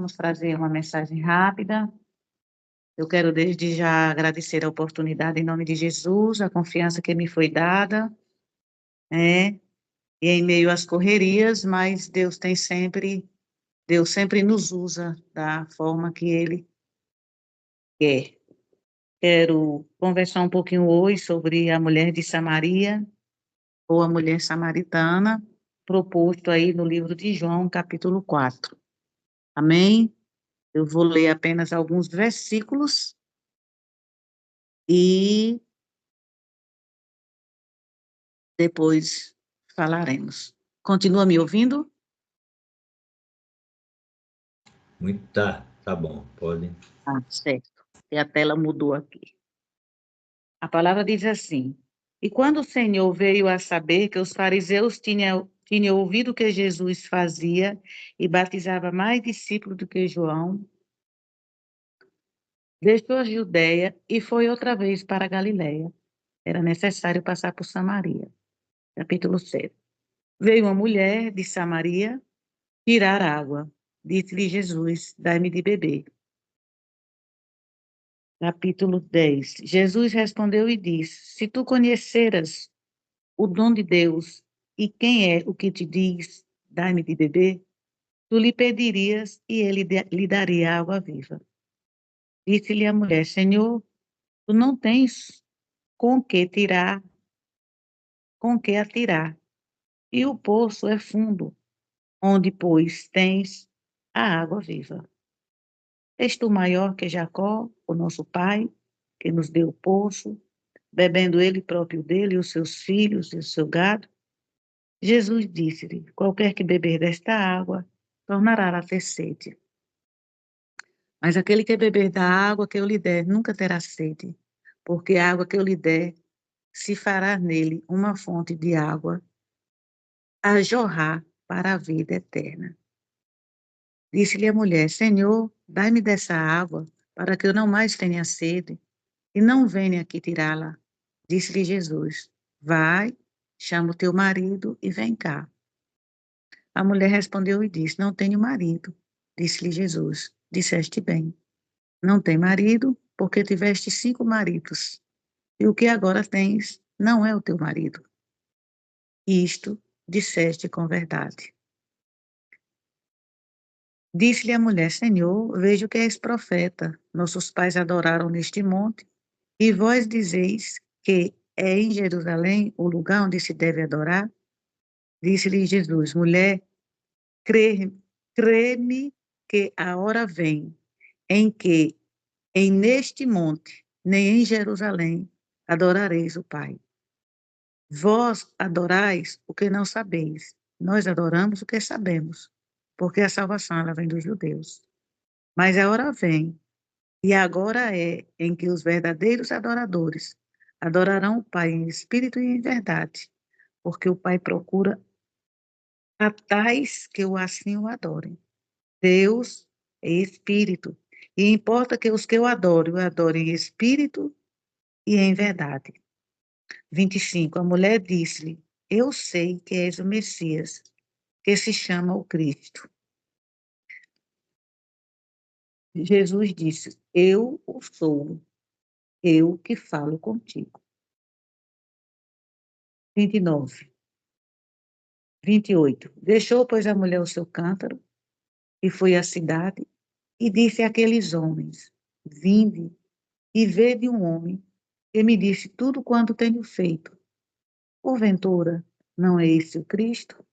vamos trazer uma mensagem rápida. Eu quero desde já agradecer a oportunidade em nome de Jesus, a confiança que me foi dada, né? E em meio às correrias, mas Deus sempre nos usa da forma que Ele quer. Quero conversar um pouquinho hoje sobre a mulher de Samaria, ou a mulher samaritana, proposto aí no livro de João, capítulo 4. Amém? Eu vou ler apenas alguns versículos e depois falaremos. Continua me ouvindo? Tá bom, pode. Ah, certo. E a tela mudou aqui. A palavra diz assim: E quando o Senhor veio a saber que os fariseus tinham ouvido o que Jesus fazia e batizava mais discípulos do que João, deixou a Judéia e foi outra vez para a Galiléia. Era necessário passar por Samaria. Capítulo 7. Veio uma mulher de Samaria tirar água. Disse-lhe Jesus: Dai-me de beber. Capítulo 10. Jesus respondeu e disse: Se tu conheceras o dom de Deus e quem é o que te diz: Dai-me de beber, tu lhe pedirias e ele lhe daria água viva. Disse-lhe a mulher: Senhor, tu não tens com que atirar, e o poço é fundo, onde, pois, tens a água viva. És tu maior que Jacó, o nosso pai, que nos deu o poço, bebendo ele próprio dele, os seus filhos e o seu gado? Jesus disse-lhe: Qualquer que beber desta água, tornará a ter sede. Mas aquele que beber da água que eu lhe der, nunca terá sede, porque a água que eu lhe der se fará nele uma fonte de água a jorrar para a vida eterna. Disse-lhe a mulher: Senhor, dai-me dessa água, para que eu não mais tenha sede, e não venha aqui tirá-la. Disse-lhe Jesus: Vai, chama o teu marido e vem cá. A mulher respondeu e disse: Não tenho marido. Disse-lhe Jesus: Disseste bem. Não tem marido, porque tiveste 5 maridos, e o que agora tens não é o teu marido. Isto disseste com verdade. Disse-lhe a mulher: Senhor, vejo que és profeta. Nossos pais adoraram neste monte, e vós dizeis que é em Jerusalém o lugar onde se deve adorar? Disse-lhe Jesus: Mulher, crê-me que a hora vem em que, neste monte, nem em Jerusalém, adorareis o Pai. Vós adorais o que não sabeis, nós adoramos o que sabemos, porque a salvação ela vem dos judeus. Mas a hora vem, e agora é, em que os verdadeiros adoradores adorarão o Pai em espírito e em verdade, porque o Pai procura a tais que assim o adorem. Deus é espírito, e importa que os que o adorem em espírito e em verdade. 25. A mulher disse-lhe: Eu sei que és o Messias, que se chama o Cristo. Jesus disse: Eu o sou, eu que falo contigo. 29. 28. Deixou, pois, a mulher o seu cântaro e foi à cidade e disse àqueles homens: Vinde e vede um homem que me disse tudo quanto tenho feito. Porventura, não é esse o Cristo?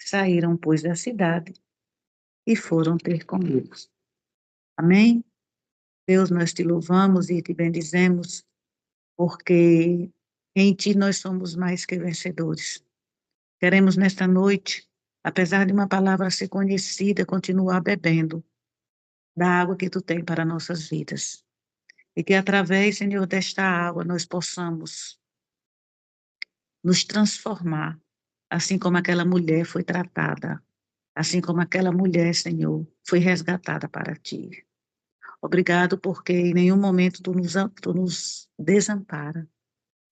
Saíram, pois, da cidade e foram ter com eles. Amém? Deus, nós te louvamos e te bendizemos, porque em ti nós somos mais que vencedores. Queremos nesta noite, apesar de uma palavra ser conhecida, continuar bebendo da água que tu tem para nossas vidas. E que através, Senhor, desta água nós possamos nos transformar, assim como aquela mulher foi tratada, assim como aquela mulher, Senhor, foi resgatada para ti. Obrigado porque em nenhum momento tu nos desampara.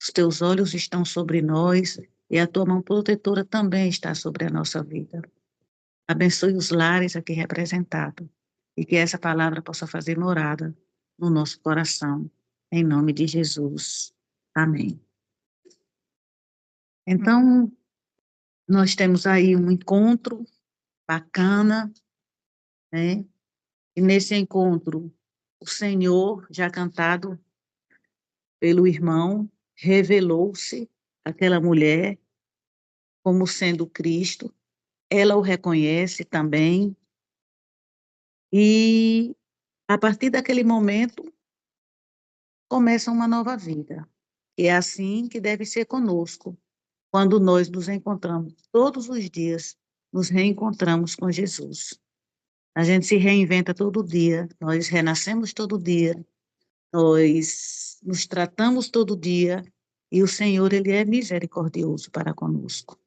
Os teus olhos estão sobre nós e a tua mão protetora também está sobre a nossa vida. Abençoe os lares aqui representados e que essa palavra possa fazer morada no nosso coração, em nome de Jesus. Amém. Então, nós temos aí um encontro bacana, né? E nesse encontro, o Senhor, já cantado pelo irmão, revelou-se àquela mulher como sendo Cristo. Ela o reconhece também. E, a partir daquele momento, começa uma nova vida. E é assim que deve ser conosco, quando nós nos encontramos todos os dias, nos reencontramos com Jesus. A gente se reinventa todo dia, nós renascemos todo dia, nós nos tratamos todo dia, e o Senhor, Ele é misericordioso para conosco.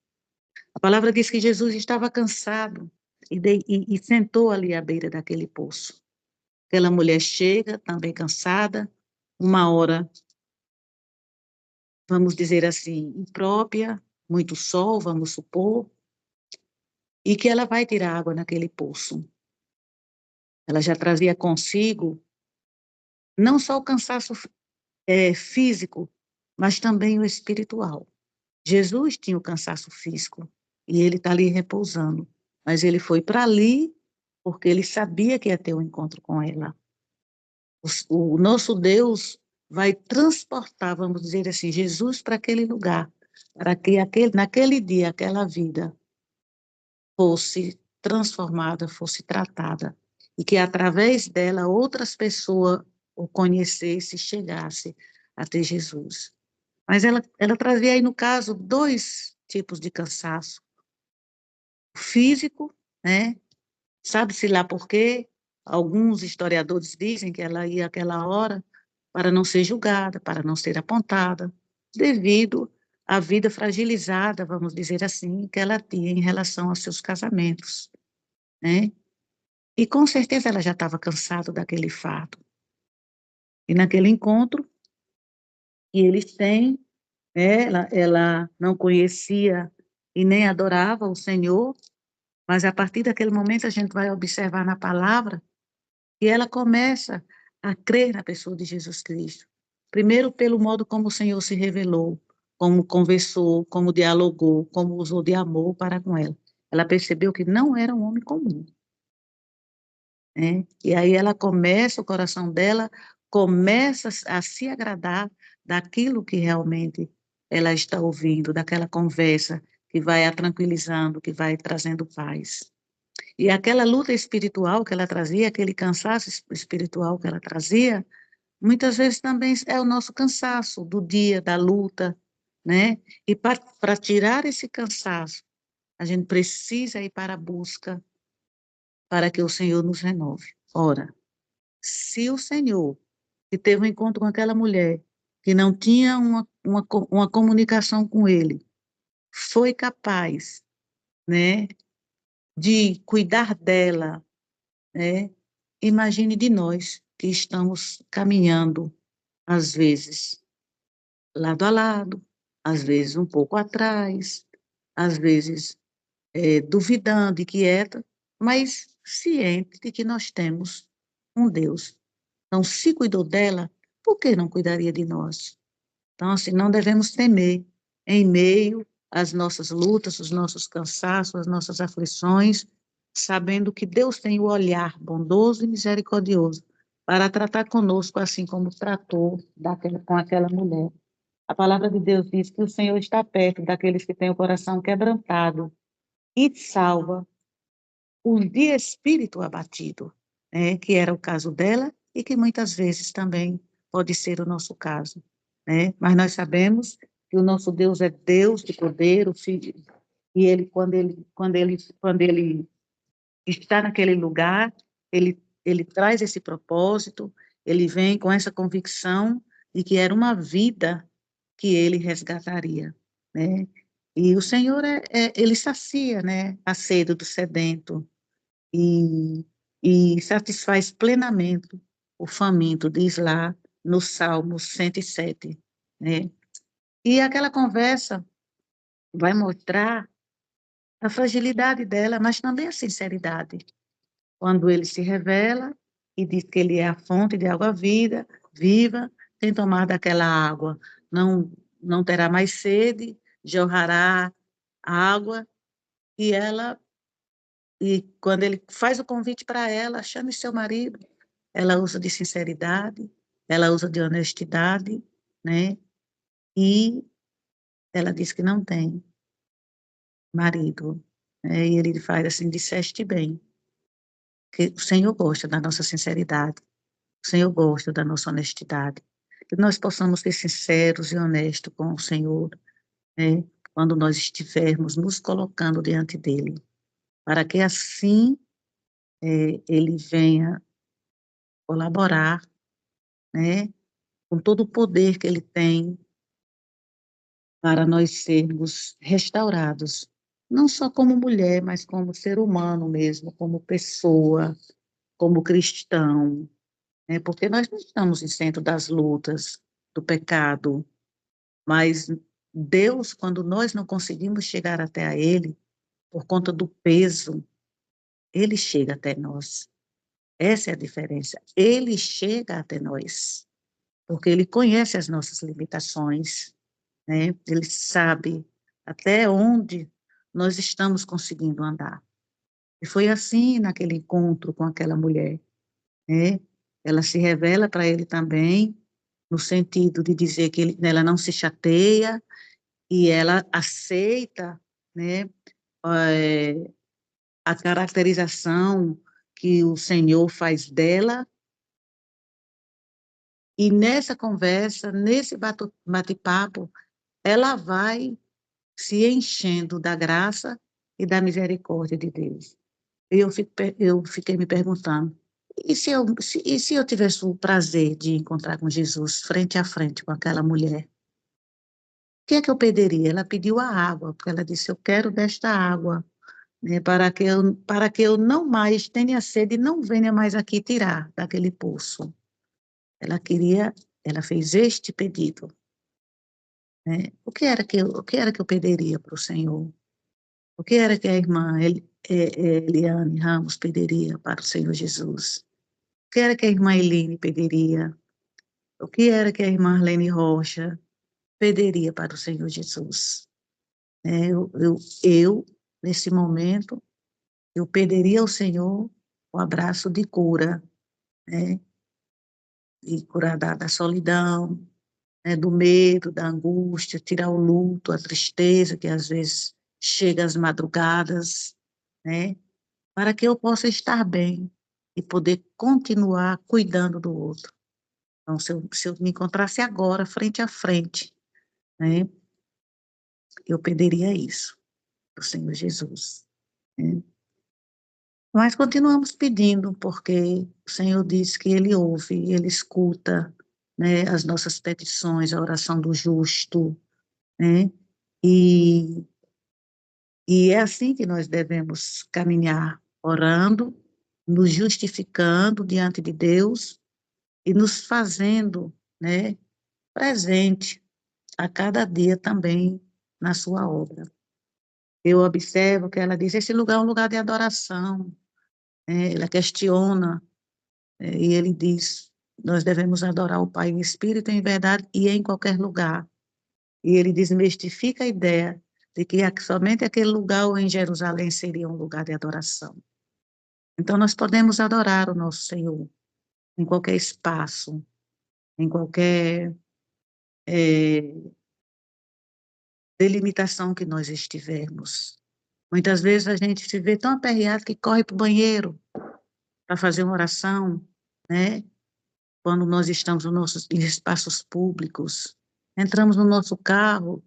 A palavra diz que Jesus estava cansado e sentou ali à beira daquele poço. Aquela mulher chega, também cansada, uma hora, vamos dizer assim, imprópria, muito sol, vamos supor, e que ela vai tirar água naquele poço. Ela já trazia consigo não só o cansaço físico, mas também o espiritual. Jesus tinha o cansaço físico e ele está ali repousando, mas ele foi para ali porque ele sabia que ia ter um encontro com ela. O nosso Deus vai transportar, vamos dizer assim, Jesus para aquele lugar, para que naquele dia, aquela vida fosse transformada, fosse tratada, e que através dela outras pessoas o conhecessem, chegassem até Jesus. Mas ela trazia aí, no caso, dois tipos de cansaço. O físico, né? Sabe-se lá por quê? Alguns historiadores dizem que ela ia àquela hora para não ser julgada, para não ser apontada, devido à vida fragilizada, vamos dizer assim, que ela tinha em relação aos seus casamentos, né? E com certeza ela já estava cansada daquele fato. E naquele encontro que eles têm, ela não conhecia e nem adorava o Senhor, mas a partir daquele momento a gente vai observar na palavra e ela começa a crer na pessoa de Jesus Cristo. Primeiro, pelo modo como o Senhor se revelou, como conversou, como dialogou, como usou de amor para com ela. Ela percebeu que não era um homem comum, né? E aí ela começa, o coração dela começa a se agradar daquilo que realmente ela está ouvindo, daquela conversa que vai a tranquilizando, que vai trazendo paz. E aquela luta espiritual que ela trazia, aquele cansaço espiritual que ela trazia, muitas vezes também é o nosso cansaço do dia, da luta, né? E para tirar esse cansaço, a gente precisa ir para a busca para que o Senhor nos renove. Ora, se o Senhor, que teve um encontro com aquela mulher, que não tinha uma comunicação com ele, foi capaz, né, de cuidar dela, né? Imagine de nós que estamos caminhando, às vezes, lado a lado, às vezes um pouco atrás, às vezes duvidando, inquieta, mas ciente de que nós temos um Deus. Então, se cuidou dela, por que não cuidaria de nós? Então, assim, não devemos temer em meio às nossas lutas, os nossos cansaços, as nossas aflições, sabendo que Deus tem o olhar bondoso e misericordioso para tratar conosco assim como tratou com aquela mulher. A palavra de Deus diz que o Senhor está perto daqueles que têm o coração quebrantado e salva os de espírito abatido, né, que era o caso dela e que muitas vezes também pode ser o nosso caso, né? Mas nós sabemos que o nosso Deus é Deus de poder, o Filho, e ele quando ele está naquele lugar, ele traz esse propósito, ele vem com essa convicção de que era uma vida que ele resgataria, né? E o Senhor ele sacia, né, a sede do sedento, e, e satisfaz plenamente o faminto, diz lá no Salmo 107, né? E aquela conversa vai mostrar a fragilidade dela, mas também a sinceridade. Quando ele se revela e diz que ele é a fonte de água viva, quem tomar daquela água não terá mais sede, jorrará água, e ela, e quando ele faz o convite para ela, chame seu marido, ela usa de sinceridade, ela usa de honestidade, né? E ela diz que não tem marido, né? E ele faz assim, disseste bem, que o Senhor gosta da nossa sinceridade, o Senhor gosta da nossa honestidade, que nós possamos ser sinceros e honestos com o Senhor, né? Quando nós estivermos nos colocando diante dele, para que assim ele venha colaborar, né? Com todo o poder que ele tem para nós sermos restaurados, não só como mulher, mas como ser humano mesmo, como pessoa, como cristão, né? Porque nós não estamos isento das lutas, do pecado, mas Deus, quando nós não conseguimos chegar até a Ele, por conta do peso, Ele chega até nós. Essa é a diferença. Ele chega até nós, porque Ele conhece as nossas limitações, né? Ele sabe até onde nós estamos conseguindo andar. E foi assim naquele encontro com aquela mulher, né? Ela se revela para ele também, no sentido de dizer que ela não se chateia e ela aceita, né, a caracterização que o Senhor faz dela, e nessa conversa, nesse bate-papo, ela vai se enchendo da graça e da misericórdia de Deus. Eu fiquei me perguntando, e se eu tivesse o prazer de encontrar com Jesus frente a frente com aquela mulher, o que é que eu pediria? Ela pediu a água, porque ela disse, eu quero desta água, né, para que eu não mais tenha sede e não venha mais aqui tirar daquele poço. Ela queria, ela fez este pedido, né? O que era que eu pediria para o Senhor? O que era que a irmã Eliane Ramos pediria para o Senhor Jesus? O que era que a irmã Eline pediria? O que era que a irmã Arlene Rocha pediria para o Senhor Jesus? Eu, nesse momento, eu pediria ao Senhor o abraço de cura, né? De curar da solidão, né? Do medo, da angústia, tirar o luto, a tristeza que às vezes chega às madrugadas, né? Para que eu possa estar bem e poder continuar cuidando do outro. Então, se eu me encontrasse agora, frente a frente, né, eu pediria isso para o Senhor Jesus, né? Mas continuamos pedindo, porque o Senhor diz que Ele ouve, Ele escuta, né, as nossas petições, a oração do justo, né, e, e é assim que nós devemos caminhar, orando, nos justificando diante de Deus e nos fazendo, né, presente a cada dia também na sua obra. Eu observo que ela diz, esse lugar é um lugar de adoração, né? Ela questiona, e ele diz, nós devemos adorar o Pai em espírito, em verdade e em qualquer lugar. E ele desmistifica a ideia de que somente aquele lugar ou em Jerusalém seria um lugar de adoração. Então, nós podemos adorar o nosso Senhor em qualquer espaço, em qualquer delimitação que nós estivermos. Muitas vezes a gente se vê tão aperreado que corre para o banheiro para fazer uma oração, né? Quando nós estamos nos nossos em espaços públicos, entramos no nosso carro,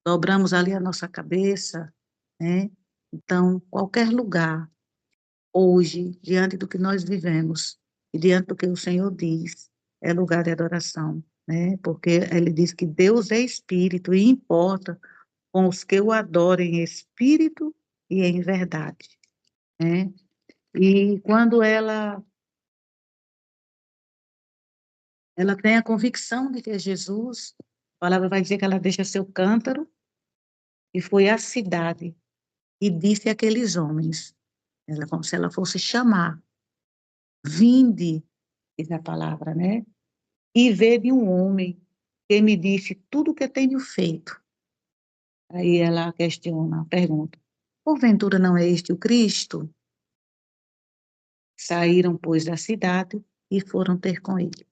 dobramos ali a nossa cabeça, né? Então, qualquer lugar, hoje, diante do que nós vivemos e diante do que o Senhor diz, é lugar de adoração, né? Porque ele diz que Deus é espírito e importa com os que o adorem em espírito e em verdade, né? E quando ela tem a convicção de que é Jesus, a palavra vai dizer que ela deixa seu cântaro e foi à cidade e disse àqueles homens, ela, como se ela fosse chamar, vinde, diz a palavra, né? E vede um homem que me disse tudo o que tenho feito. Aí ela questiona, pergunta, porventura não é este o Cristo? Saíram, pois, da cidade e foram ter com ele.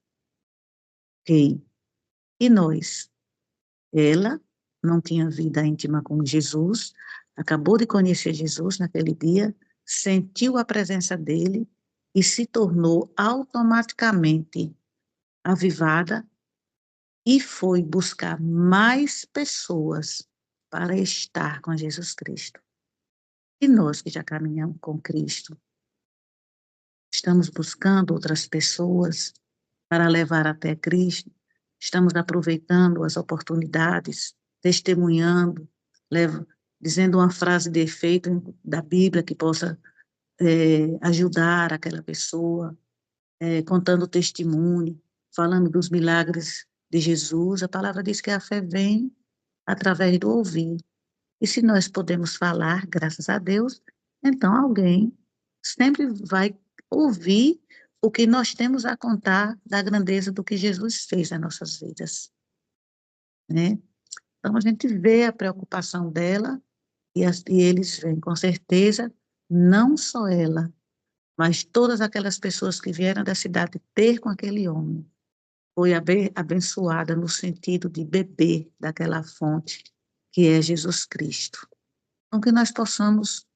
Ok. E nós? Ela não tinha vida íntima com Jesus, acabou de conhecer Jesus naquele dia, sentiu a presença dele e se tornou automaticamente avivada e foi buscar mais pessoas para estar com Jesus Cristo. E nós que já caminhamos com Cristo, estamos buscando outras pessoas para levar até Cristo, estamos aproveitando as oportunidades, testemunhando, dizendo uma frase de efeito da Bíblia que possa ajudar aquela pessoa, contando testemunho, falando dos milagres de Jesus. A palavra diz que a fé vem através do ouvir. E se nós podemos falar, graças a Deus, então alguém sempre vai ouvir o que nós temos a contar da grandeza do que Jesus fez nas nossas vidas, né? Então a gente vê a preocupação dela e eles veem, com certeza, não só ela, mas todas aquelas pessoas que vieram da cidade ter com aquele homem, foi abençoada no sentido de beber daquela fonte que é Jesus Cristo. Então que nós possamos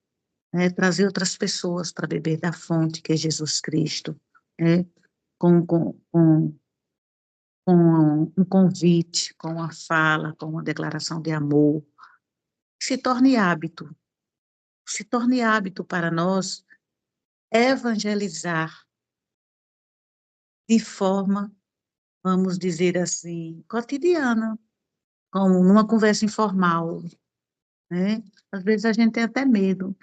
trazer outras pessoas para beber da fonte que é Jesus Cristo, né? Com um convite, com uma fala, com uma declaração de amor, se torne hábito para nós evangelizar de forma, vamos dizer assim, cotidiana, como numa conversa informal, né? Às vezes a gente tem até medo,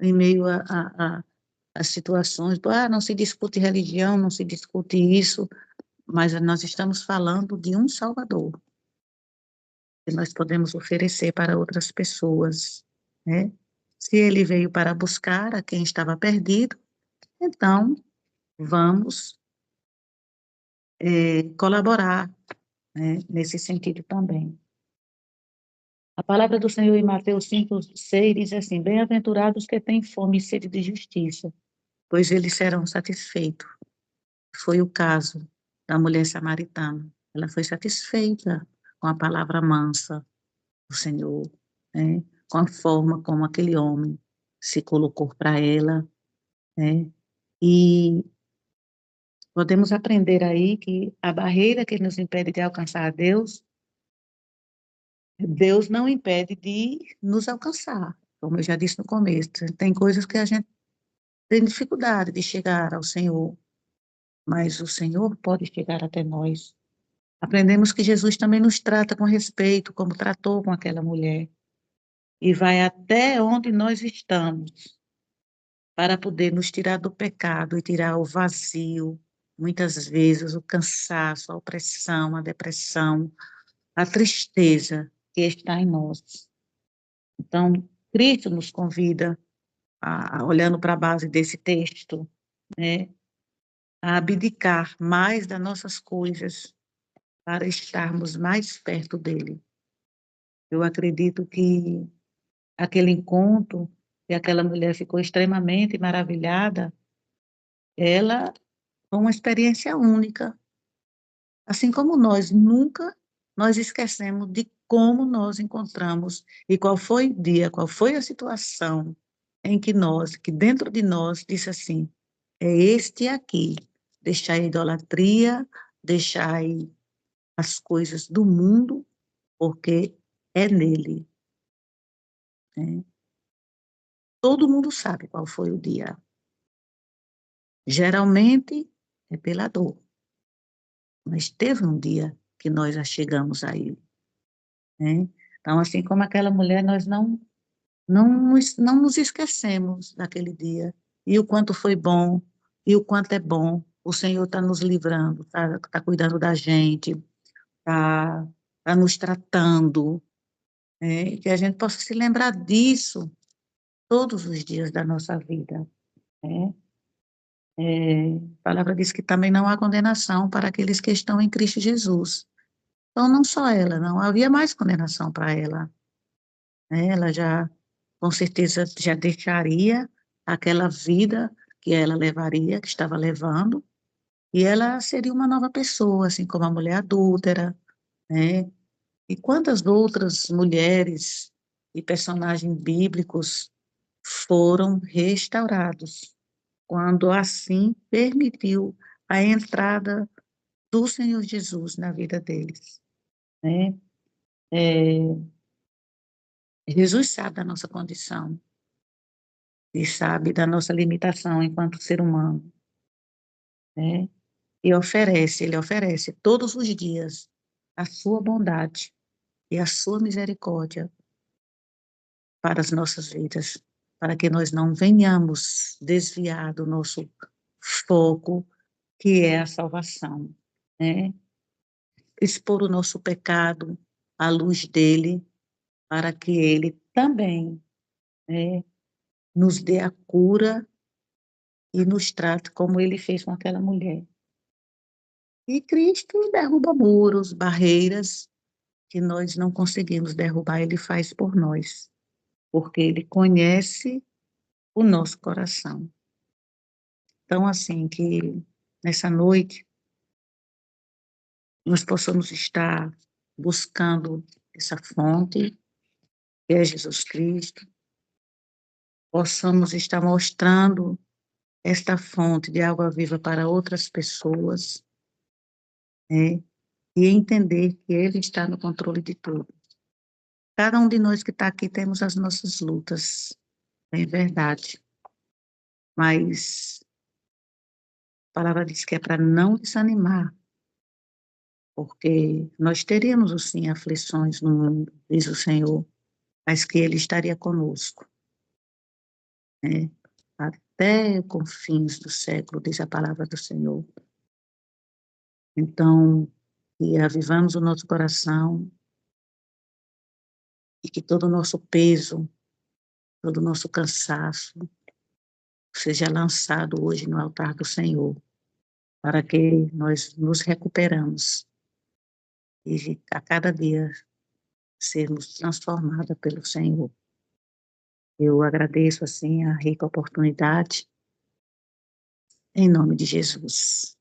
em meio a situações, não se discute religião, não se discute isso, mas nós estamos falando de um Salvador, que nós podemos oferecer para outras pessoas, né? Se ele veio para buscar a quem estava perdido, então vamos colaborar, né, nesse sentido também. A palavra do Senhor em Mateus 5:6 diz assim, bem-aventurados que têm fome e sede de justiça, pois eles serão satisfeitos. Foi o caso da mulher samaritana. Ela foi satisfeita com a palavra mansa do Senhor, né? Com a forma como aquele homem se colocou para ela, né? E podemos aprender aí que a barreira que nos impede de alcançar a Deus, Deus não impede de nos alcançar, como eu já disse no começo. Tem coisas que a gente tem dificuldade de chegar ao Senhor, mas o Senhor pode chegar até nós. Aprendemos que Jesus também nos trata com respeito, como tratou com aquela mulher, e vai até onde nós estamos, para poder nos tirar do pecado e tirar o vazio, muitas vezes o cansaço, a opressão, a depressão, a tristeza que está em nós. Então, Cristo nos convida, olhando para a base desse texto, né, a abdicar mais das nossas coisas para estarmos mais perto dele. Eu acredito que aquele encontro, e aquela mulher ficou extremamente maravilhada, ela foi uma experiência única. Assim como nós esquecemos de como nós encontramos e qual foi o dia, qual foi a situação em que dentro de nós, disse assim, é este aqui, deixar a idolatria, deixar as coisas do mundo, porque é nele, né? Todo mundo sabe qual foi o dia. Geralmente é pela dor, mas teve um dia que nós já chegamos a ele, né? Então, assim como aquela mulher, nós não nos esquecemos daquele dia, e o quanto foi bom, e o quanto é bom, o Senhor está nos livrando, está cuidando da gente, está nos tratando, né? Que a gente possa se lembrar disso, todos os dias da nossa vida, né? A palavra diz que também não há condenação para aqueles que estão em Cristo Jesus. Então, não só ela, não havia mais condenação para ela, né? Ela já, com certeza, já deixaria aquela vida que ela levaria, que estava levando, e ela seria uma nova pessoa, assim como a mulher adúltera, né? E quantas outras mulheres e personagens bíblicos foram restaurados quando assim permitiu a entrada do Senhor Jesus na vida deles, né? É, Jesus sabe da nossa condição e sabe da nossa limitação enquanto ser humano, né? E ele oferece todos os dias a sua bondade e a sua misericórdia para as nossas vidas, para que nós não venhamos desviar do nosso foco, que é a salvação, né? Expor o nosso pecado à luz dele, para que ele também, né, nos dê a cura e nos trate como ele fez com aquela mulher. E Cristo derruba muros, barreiras que nós não conseguimos derrubar, ele faz por nós, porque ele conhece o nosso coração. Então, assim, que nessa noite nós possamos estar buscando essa fonte, que é Jesus Cristo, possamos estar mostrando esta fonte de água viva para outras pessoas, né? E entender que Ele está no controle de tudo. Cada um de nós que está aqui temos as nossas lutas, é verdade, mas a palavra diz que é para não desanimar, porque nós teríamos, sim, aflições no mundo, diz o Senhor, mas que Ele estaria conosco, né? Até confins do século, diz a palavra do Senhor. Então, que avivamos o nosso coração e que todo o nosso peso, todo o nosso cansaço seja lançado hoje no altar do Senhor, para que nós nos recuperamos e a cada dia sermos transformados pelo Senhor. Eu agradeço, assim, a rica oportunidade, em nome de Jesus.